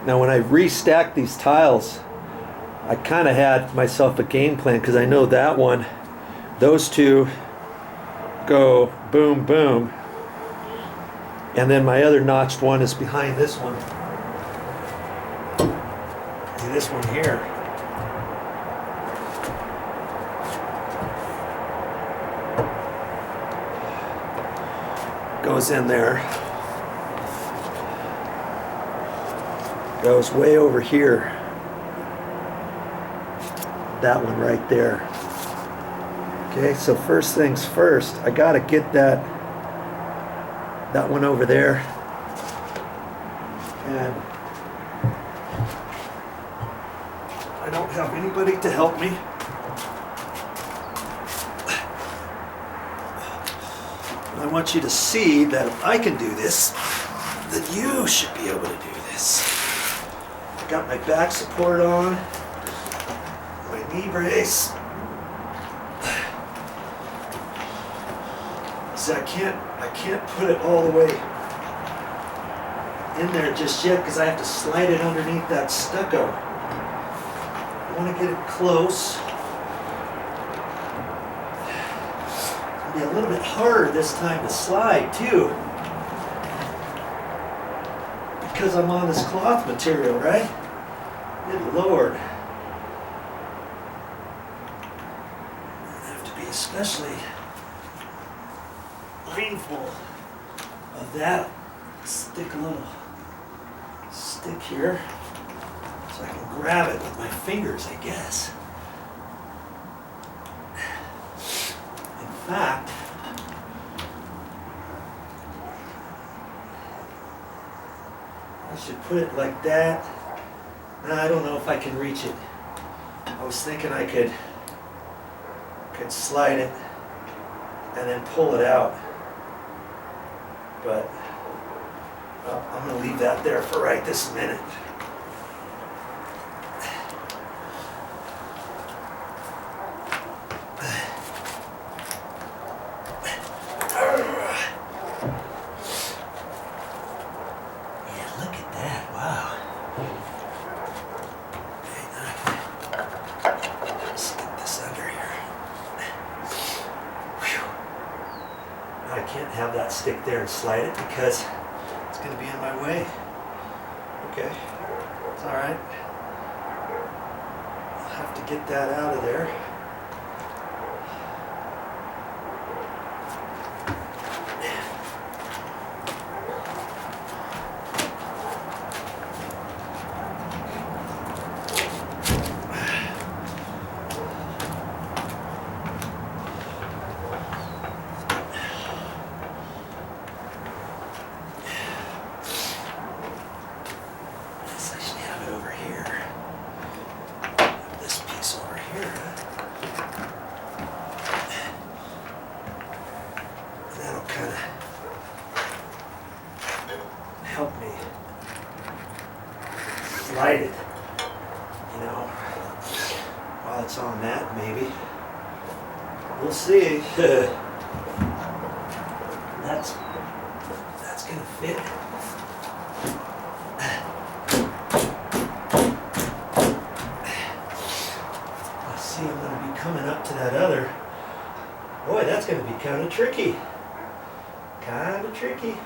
Now when I restacked these tiles, I kind of had myself a game plan because I know that one, those two go boom, boom. And then my other notched one is behind this one. And this one here. Goes in there. Goes way over here. That one right there. Okay, so first things first, I gotta get that one over there. And I don't have anybody to help me. I want you to see that if I can do this, then you should be able to do this. I got my back support on, my knee brace. So I can't put it all the way in there just yet because I have to slide it underneath that stucco. I want to get it close. It'll be a little bit harder this time to slide too, because I'm on this cloth material, right? Good Lord. I have to be especially mindful of that. Stick a little stick here so I can grab it with my fingers, I guess. In fact, I should put it like that. I don't know if I can reach it. I was thinking I could slide it and then pull it out. But I'm going to leave that there for right this minute. Yeah, look at that. Wow. Okay, now I can stick this under here. Whew. Now I can't have that stick there and slide it because it's going to be in my way. Okay, it's all right. I'll have to get that out of there. Help me slide it, you know, while it's on that, maybe. We'll see. That's gonna fit. I see I'm gonna be coming up to that other. Boy, that's gonna be kind of tricky. Kind of tricky.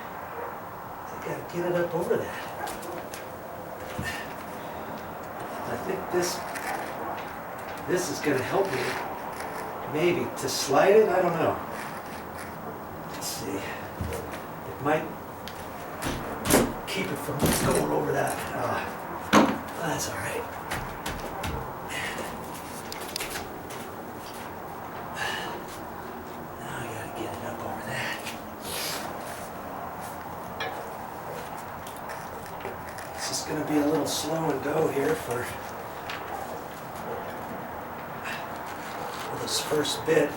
Got to get it up over that. I think this is going to help me, maybe, to slide it. I don't know. Let's see. It might keep it from going over that. That's all right. Now I got to get it up over that. It's going to be a little slow and go here for this first bit.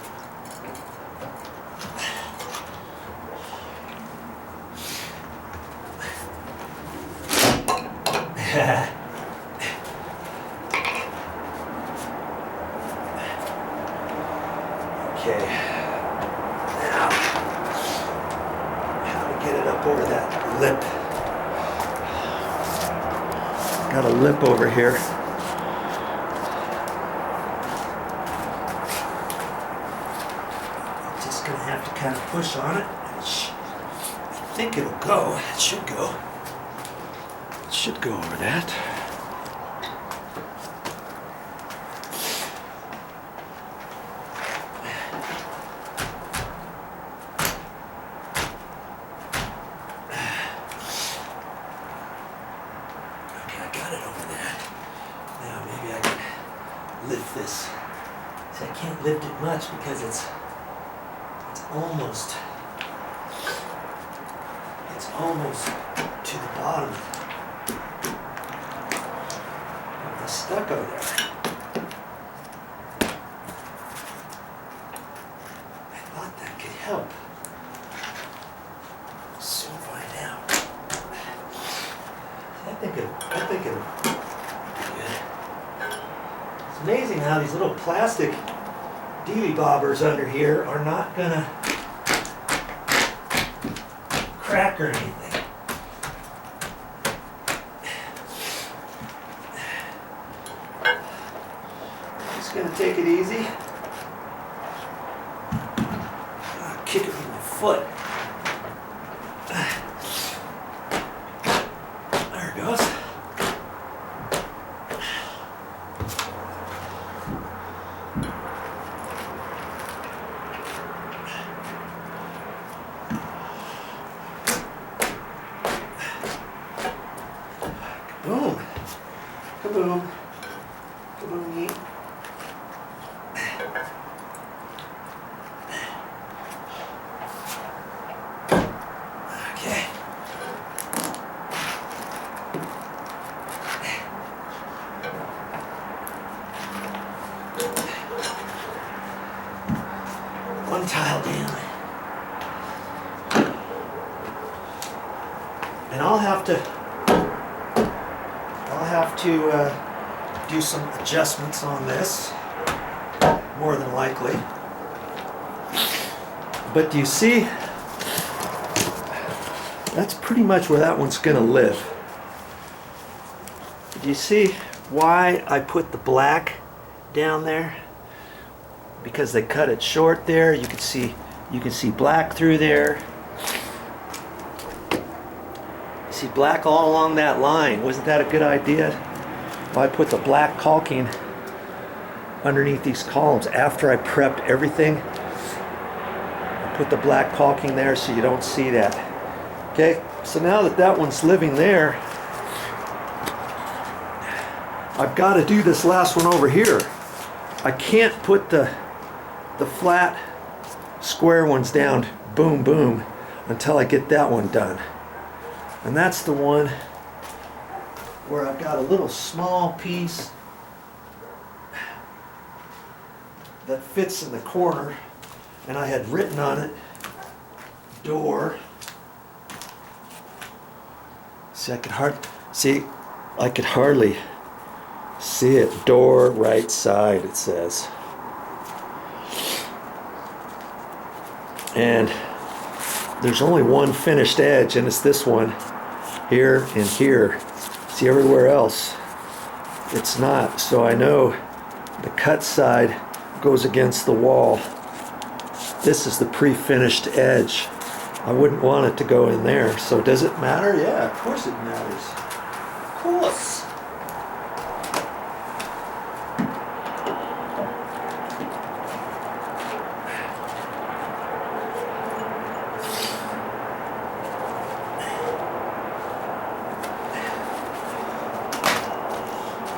Okay, now how to get it up over that lip. got a lip over here. Just gonna have to kind of push on it. I think it'll go. It should go. It should go over that. Lift this. See, I can't lift it much because it's almost to the bottom of the stucco there. I thought that could help. Soon find out. I think it'll be good. It's amazing how these little plastic dealy bobbers under here are not gonna crack or anything. Just gonna take it easy. Kick it with my foot. There it goes. Boom. Kaboom. Kaboom. Okay. One tile down. And I'll have to do some adjustments on this, more than likely. But do you see, that's pretty much where that one's gonna live. Do you see why I put the black down there? Because they cut it short there. You can see black through there. You see black all along that line. Wasn't that a good idea? I put the black caulking underneath these columns after I prepped everything. I put the black caulking there so you don't see that. Okay, so now that that one's living there, I've got to do this last one over here. I can't put the flat square ones down, boom, boom, until I get that one done. And that's the one where I've got a little small piece that fits in the corner, and I had written on it, door. See, I could hardly see it. Door, right side, it says. And there's only one finished edge, and it's this one here and here. See, everywhere else it's not. So I know the cut side goes against the wall. This is the pre-finished edge. I wouldn't want it to go in there. So does it matter? Yeah, of course it matters. Of course.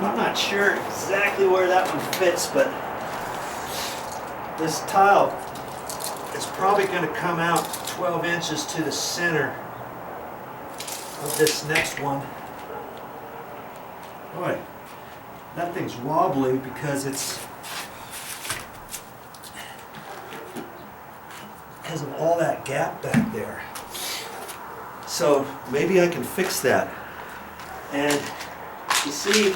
I'm not sure exactly where that one fits, but this tile is probably going to come out 12 inches to the center of this next one. Boy, that thing's wobbly because of all that gap back there. So maybe I can fix that. And you see,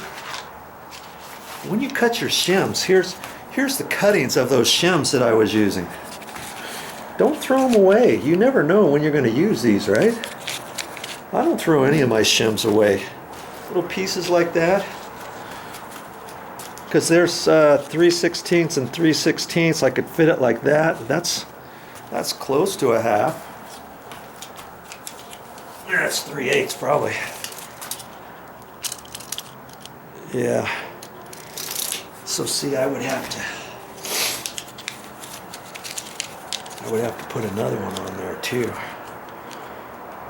when you cut your shims, here's the cuttings of those shims that I was using. Don't throw them away. You never know when you're going to use these, right? I don't throw any of my shims away. little pieces like that. Because there's 3/16 and 3/16, I could fit it like that. That's close to a half. That's 3/8 probably. Yeah. So see, I would have to put another one on there too.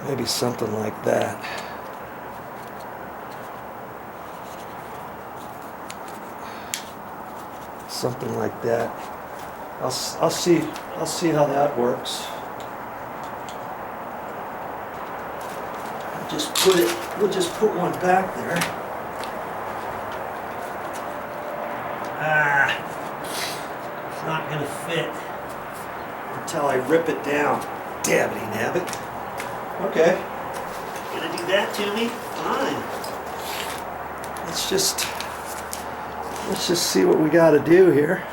Maybe something like that. Something like that. I'll see how that works. We'll just put one back there. It's not gonna fit until I rip it down. Dabbity nabbit. Okay. Gonna do that to me? Fine. Let's just see what we got to do here.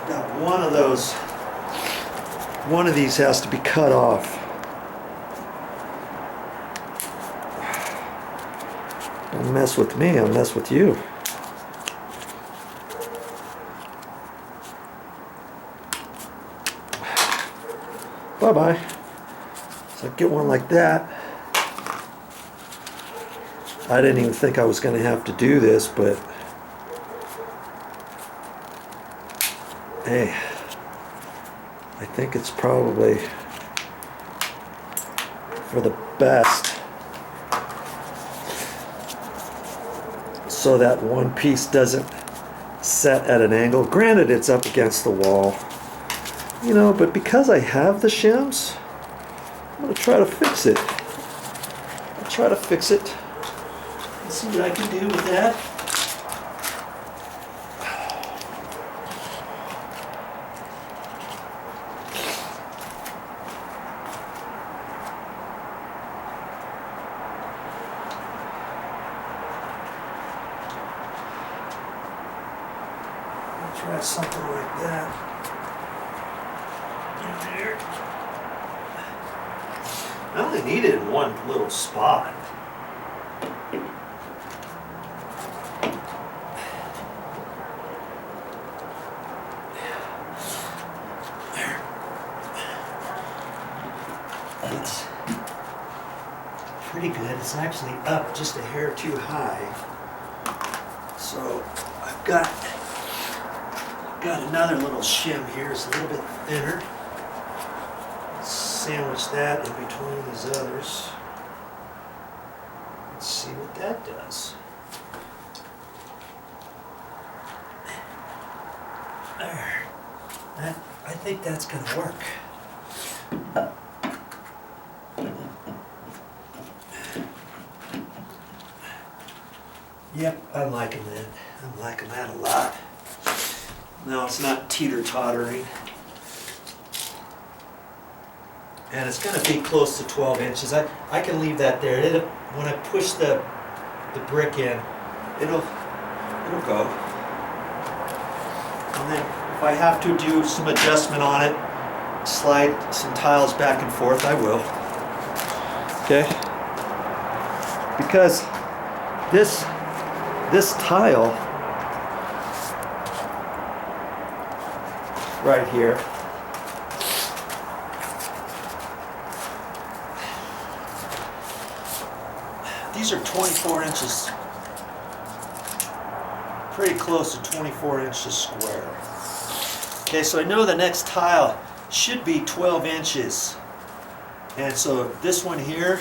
Got one of those. One of these has to be cut off. Don't mess with me, I'll mess with you. Bye-bye. So get one like that. I didn't even think I was going to have to do this, but hey, I think it's probably for the best, so that one piece doesn't set at an angle. Granted, it's up against the wall, you know, but because I have the shims, I'm going to try to fix it. I'll try to fix it. See what I can do with that. I'll try something like that. In there. I only need it in one little spot. It's pretty good. It's actually up just a hair too high. So I've got another little shim here. It's a little bit thinner. Sandwich that in between these others. Let's see what that does. There. I think that's going to work. Yep, I'm liking that. I'm liking that a lot. No, it's not teeter-tottering. And it's going to be close to 12 inches. I can leave that there. When I push the brick in, it'll go. And then if I have to do some adjustment on it, slide some tiles back and forth, I will. Okay? Because this tile right here these are 24 inches, pretty close to 24 inches square. Okay, so I know the next tile should be 12 inches, and so this one here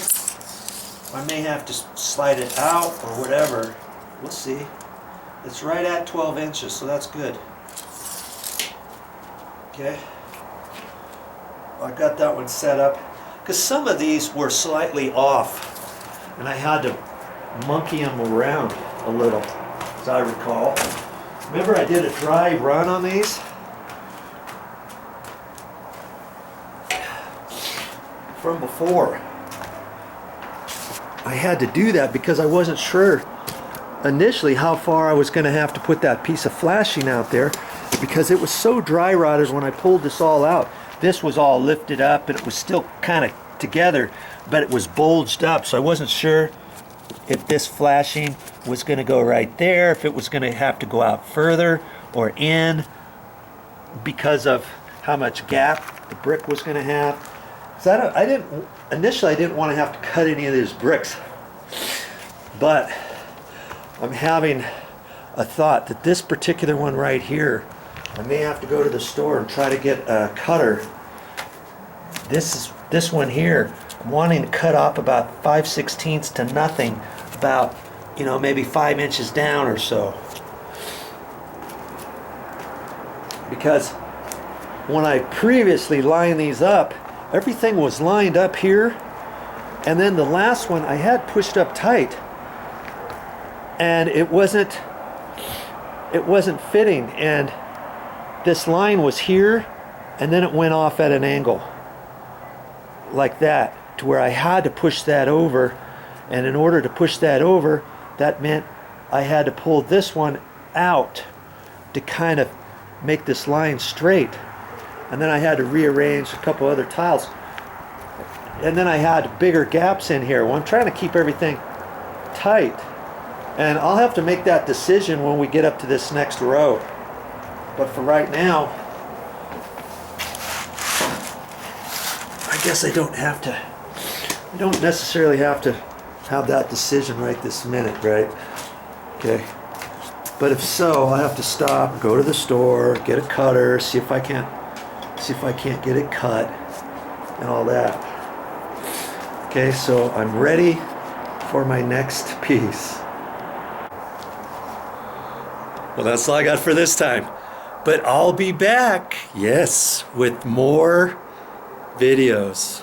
I may have to slide it out or whatever. We'll see. It's right at 12 inches, so that's good. Okay. I got that one set up. Because some of these were slightly off, and I had to monkey them around a little, as I recall. Remember I did a dry run on these? From before. I had to do that because I wasn't sure initially how far I was going to have to put that piece of flashing out there, because it was so dry rotted when I pulled this all out. this was all lifted up and it was still kind of together, but it was bulged up, so I wasn't sure if this flashing was going to go right there, if it was going to have to go out further or in because of how much gap the brick was going to have. So initially I didn't want to have to cut any of these bricks, but I'm having a thought that this particular one right here, I may have to go to the store and try to get a cutter. This one here, I'm wanting to cut off about 5/16 to nothing, about, you know, maybe 5 inches down or so. Because when I previously lined these up, everything was lined up here, and then the last one I had pushed up tight, and it wasn't fitting, and this line was here, and then it went off at an angle like that, to where I had to push that over, and in order to push that over, that meant I had to pull this one out to kind of make this line straight, and then I had to rearrange a couple other tiles, and then I had bigger gaps in here. Well, I'm trying to keep everything tight, and I'll have to make that decision when we get up to this next row. But for right now, I guess I don't necessarily have to have that decision right this minute, right? Okay. But if so, I'll have to stop, go to the store, get a cutter, see if I can't get it cut and all that. Okay, so I'm ready for my next piece. Well, that's all I got for this time. But I'll be back, yes, with more videos.